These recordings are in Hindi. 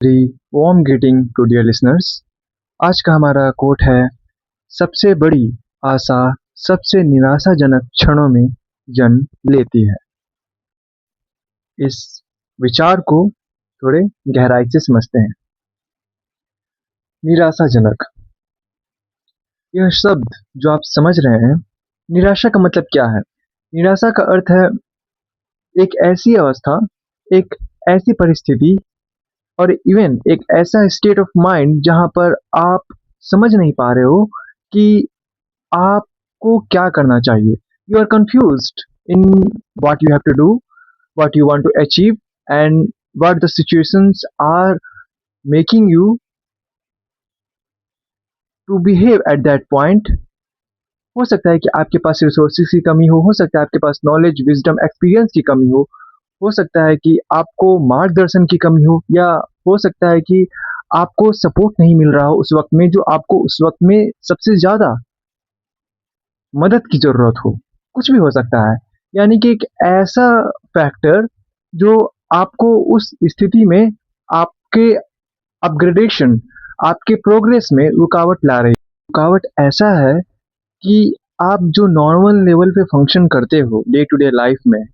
Very warm greeting to dear listeners. आज का हमारा कोट है, सबसे बड़ी आशा सबसे निराशाजनक क्षणों में जन्म लेती है। इस विचार को थोड़े गहराई से समझते हैं। निराशाजनक, यह शब्द जो आप समझ रहे हैं, निराशा का मतलब क्या है? निराशा का अर्थ है एक ऐसी अवस्था, एक ऐसी परिस्थिति और इवन एक ऐसा स्टेट ऑफ माइंड जहाँ पर आप समझ नहीं पा रहे हो कि आपको क्या करना चाहिए। You are confused in what you have to do, what you want to achieve and what the situations are making you to behave at that point. हो सकता है कि आपके पास रिसोर्सेज की कमी हो सकता है आपके पास नॉलेज, विजडम, एक्सपीरियंस की कमी हो सकता है कि आपको मार्गदर्शन की कमी हो, या हो सकता है कि आपको सपोर्ट नहीं मिल रहा हो उस वक्त में, जो आपको उस वक्त में सबसे ज़्यादा मदद की ज़रूरत हो। कुछ भी हो सकता है। यानी कि एक ऐसा फैक्टर जो आपको उस स्थिति में आपके अपग्रेडेशन, आपके प्रोग्रेस में रुकावट ला रही है। रुकावट ऐसा है कि आप जो नॉर्मल लेवल पे फंक्शन करते हो डे टू डे लाइफ में,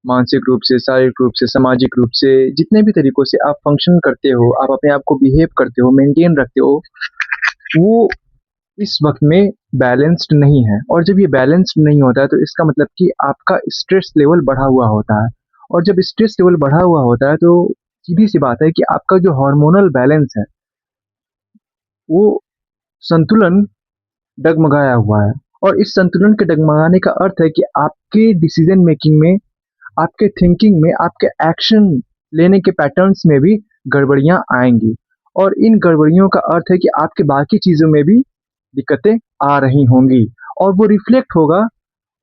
मानसिक रूप से, शारीरिक रूप से, सामाजिक रूप से, जितने भी तरीकों से आप फंक्शन करते हो, आप अपने आप को बिहेव करते हो, मेंटेन रखते हो, वो इस वक्त में बैलेंस्ड नहीं है। और जब ये बैलेंस्ड नहीं होता है तो इसका मतलब कि आपका स्ट्रेस लेवल बढ़ा हुआ होता है। और जब स्ट्रेस लेवल बढ़ा हुआ होता है तो सीधी सी बात है कि आपका जो हार्मोनल बैलेंस है वो संतुलन डगमगाया हुआ है। और इस संतुलन के डगमगाने का अर्थ है कि आपके डिसीजन मेकिंग में, आपके थिंकिंग में, आपके एक्शन लेने के पैटर्न्स में भी गड़बड़ियां आएंगी। और इन गड़बड़ियों का अर्थ है कि आपके बाकी चीज़ों में भी दिक्कतें आ रही होंगी। और वो रिफ्लेक्ट होगा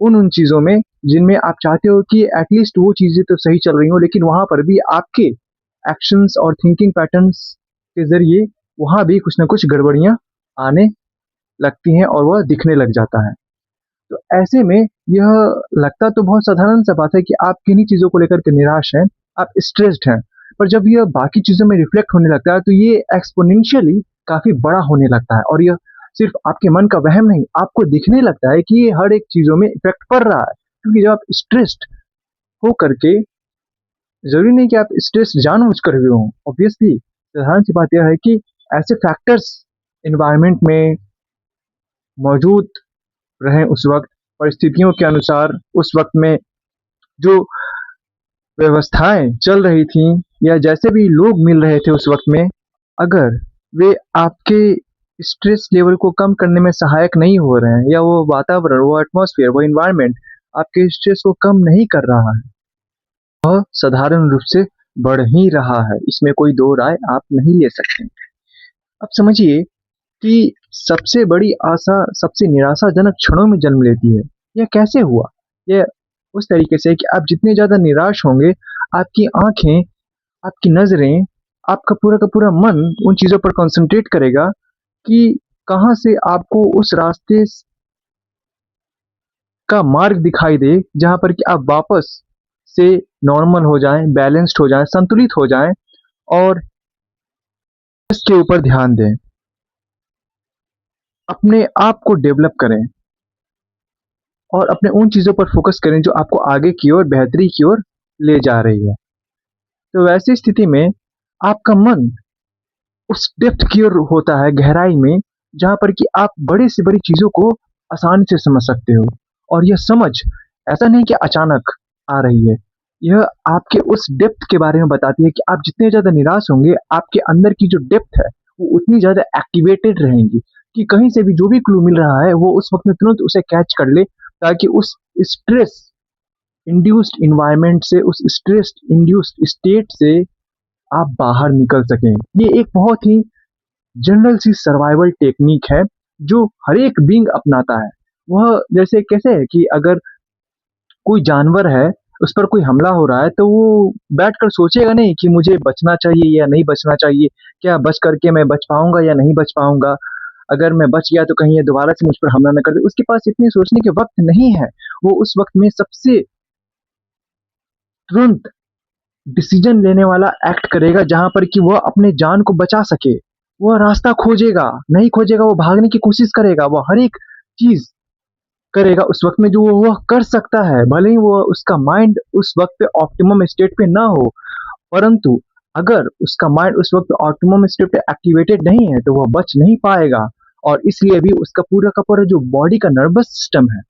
उन उन चीज़ों में जिनमें आप चाहते हो कि एटलीस्ट वो चीज़ें तो सही चल रही हो, लेकिन वहाँ पर भी आपके एक्शंस और थिंकिंग पैटर्न्स के ज़रिए वहाँ भी कुछ ना कुछ गड़बड़ियाँ आने लगती हैं और वह दिखने लग जाता है। तो ऐसे में यह लगता तो बहुत साधारण सा बात है कि आप किन्हीं चीज़ों को लेकर के निराश हैं, आप स्ट्रेस्ड हैं। पर जब यह बाकी चीज़ों में रिफ्लेक्ट होने लगता है तो ये एक्सपोनेंशियली काफ़ी बड़ा होने लगता है। और यह सिर्फ आपके मन का वहम नहीं, आपको दिखने लगता है कि ये हर एक चीज़ों में इफ़ेक्ट पड़ रहा है। क्योंकि जब आप स्ट्रेस्ड हो करके, ज़रूरी नहीं कि आप स्ट्रेस जानबूझकर हुए हों। ऑब्वियसली साधारण सी बात यह है कि ऐसे फैक्टर्स एनवायरनमेंट में मौजूद रहें उस वक़्त, परिस्थितियों के अनुसार उस वक़्त में जो व्यवस्थाएँ चल रही थीं या जैसे भी लोग मिल रहे थे उस वक़्त में, अगर वे आपके स्ट्रेस लेवल को कम करने में सहायक नहीं हो रहे हैं, या वो वातावरण, वो एटमॉस्फेयर, वो एनवायरनमेंट आपके स्ट्रेस को कम नहीं कर रहा है, वह साधारण रूप से बढ़ ही रहा है। इसमें कोई दो राय आप नहीं ले सकते। अब समझिए कि सबसे बड़ी आशा सबसे निराशाजनक क्षणों में जन्म लेती है। यह कैसे हुआ? यह उस तरीके से कि आप जितने ज़्यादा निराश होंगे, आपकी आँखें, आपकी नज़रें, आपका पूरा का पूरा मन उन चीज़ों पर कॉन्सन्ट्रेट करेगा कि कहाँ से आपको उस रास्ते का मार्ग दिखाई दे, जहाँ पर कि आप वापस से नॉर्मल हो जाएँ, बैलेंस्ड हो जाएँ, संतुलित हो जाएँ और इसके ऊपर ध्यान दें। अपने आप को डेवलप करें और अपने उन चीज़ों पर फ़ोकस करें जो आपको आगे की ओर, बेहतरी की ओर ले जा रही है। तो वैसी स्थिति में आपका मन उस डेप्थ की ओर होता है, गहराई में, जहाँ पर कि आप बड़े से बड़ी चीज़ों को आसानी से समझ सकते हो। और यह समझ ऐसा नहीं कि अचानक आ रही है, यह आपके उस डेप्थ के बारे में बताती है कि आप जितने ज़्यादा निराश होंगे, आपके अंदर की जो डेप्थ है, वो उतनी ज़्यादा एक्टिवेटेड रहेंगी कि कहीं से भी जो भी क्लू मिल रहा है, वो उस वक़्त में तुरंत उसे कैच कर ले, ताकि उस स्ट्रेस इंड्यूस्ड एनवायरनमेंट से, उस स्ट्रेस इंड्यूस्ड स्टेट से आप बाहर निकल सकें। ये एक बहुत ही जनरल सी सर्वाइवल टेक्नीक है जो हर एक बीइंग अपनाता है। वह जैसे कैसे है कि अगर कोई जानवर है, उस पर कोई हमला हो रहा है तो वो बैठकर सोचेगा नहीं कि मुझे बचना चाहिए या नहीं बचना चाहिए, क्या बच करके मैं बच पाऊँगा या नहीं बच पाऊँगा? अगर मैं बच गया तो कहीं ये दोबारा से मुझ पर हमला ना कर दे। उसके पास इतने सोचने के वक़्त नहीं है। वो उस वक़्त में सबसे तुरंत डिसीजन लेने वाला एक्ट करेगा जहाँ पर कि वह अपने जान को बचा सके। वह रास्ता खोजेगा, नहीं खोजेगा वो भागने की कोशिश करेगा, वो हर एक चीज़ करेगा उस वक़्त में जो वह कर सकता है। भले ही वो उसका माइंड उस वक़्त पे ऑप्टिमम स्टेट पे ना हो, परंतु अगर उसका माइंड उस वक़्त ऑप्टिमम स्टेट पे एक्टिवेटेड नहीं है, तो वह बच नहीं पाएगा और इसलिए भी उसका पूरा का पूरा जो बॉडी का नर्वस सिस्टम है,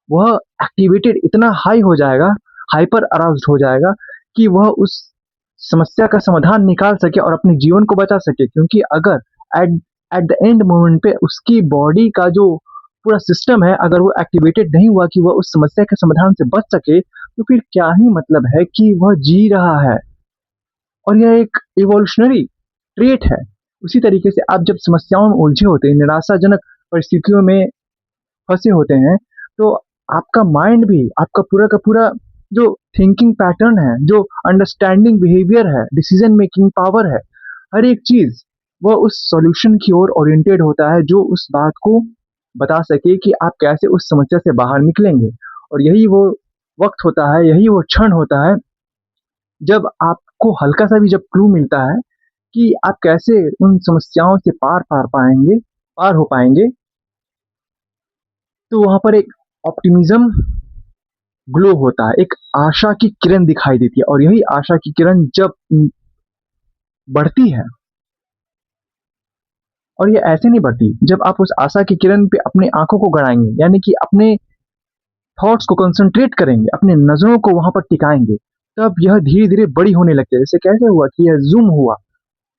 वह एक्टिवेटेड इतना हाई हो जाएगा, हाइपर अराउज़्ड हो जाएगा कि वह उस समस्या का समाधान निकाल सके और अपने जीवन को बचा सके। क्योंकि अगर at at the end moment पे उसकी बॉडी का जो पूरा सिस्टम है, अगर वो एक्टिवेटेड नहीं हुआ कि वह उस समस्या के समाधान से बच सके, तो फिर क्या ही मतलब है कि वह जी रहा है। और यह एक इवोल्यूशनरी ट्रेट है। उसी तरीके से आप जब समस्याओं में उलझे होते हैं, निराशाजनक परिस्थितियों में फँसे होते हैं, तो आपका माइंड भी, आपका पूरा का पूरा जो थिंकिंग पैटर्न है, जो अंडरस्टैंडिंग बिहेवियर है, डिसीज़न मेकिंग पावर है, हर एक चीज़ वह उस सॉल्यूशन की ओर ओरिएंटेड होता है, जो उस बात को बता सके कि आप कैसे उस समस्या से बाहर निकलेंगे। और यही वो वक़्त होता है, यही वो क्षण होता है, जब आपको हल्का-सा भी जब क्लू मिलता है कि आप कैसे उन समस्याओं से पार हो पाएँगे, तो वहाँ पर एक ऑप्टिमिज़्म ग्लो होता है, एक आशा की किरण दिखाई देती है और यही आशा की किरण जब बढ़ती है और ये ऐसे नहीं बढ़ती, जब आप उस आशा की किरण पे अपनी आँखों को गड़ाएँगे, यानी कि अपने थॉट्स को कंसंट्रेट करेंगे, अपनी नज़रों को वहाँ पर टिकाएँगे, तब यह धीरे-धीरे बड़ी होने लगती है। जैसे कैसे हुआ कि यह ज़ूम हुआ,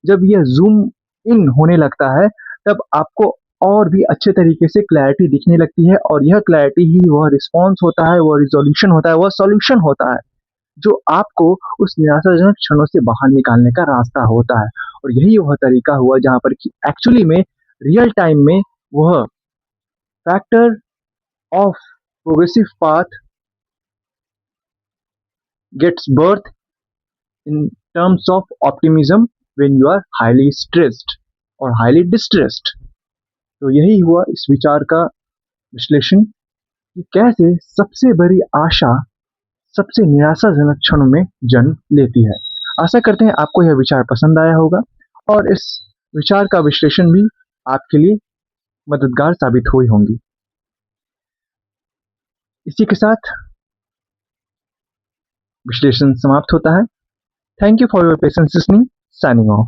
जब यह ज़ूम इन होने लगता है, तब आपको और भी अच्छे तरीके से क्लैरिटी दिखने लगती है और यह क्लैरिटी ही वह रिस्पॉन्स होता है, वह रिज़ॉल्यूशन होता है, वह सॉल्यूशन होता है, जो आपको उस निराशाजनक क्षणों से बाहर निकालने का रास्ता होता है। और यही वह तरीका हुआ जहाँ पर कि एक्चुअली में रियल टाइम में वह factor of progressive path gets birth in terms of optimism when you are highly stressed और हाईली डिस्ट्रेस्ड। तो यही हुआ इस विचार का विश्लेषण कि कैसे सबसे बड़ी आशा सबसे निराशाजनक क्षणों में जन्म लेती है। आशा करते हैं आपको यह विचार पसंद आया होगा और इस विचार का विश्लेषण भी आपके लिए मददगार साबित हुई होंगी। इसी के साथ विश्लेषण समाप्त होता है। Thank you for your patience listening. Signing off.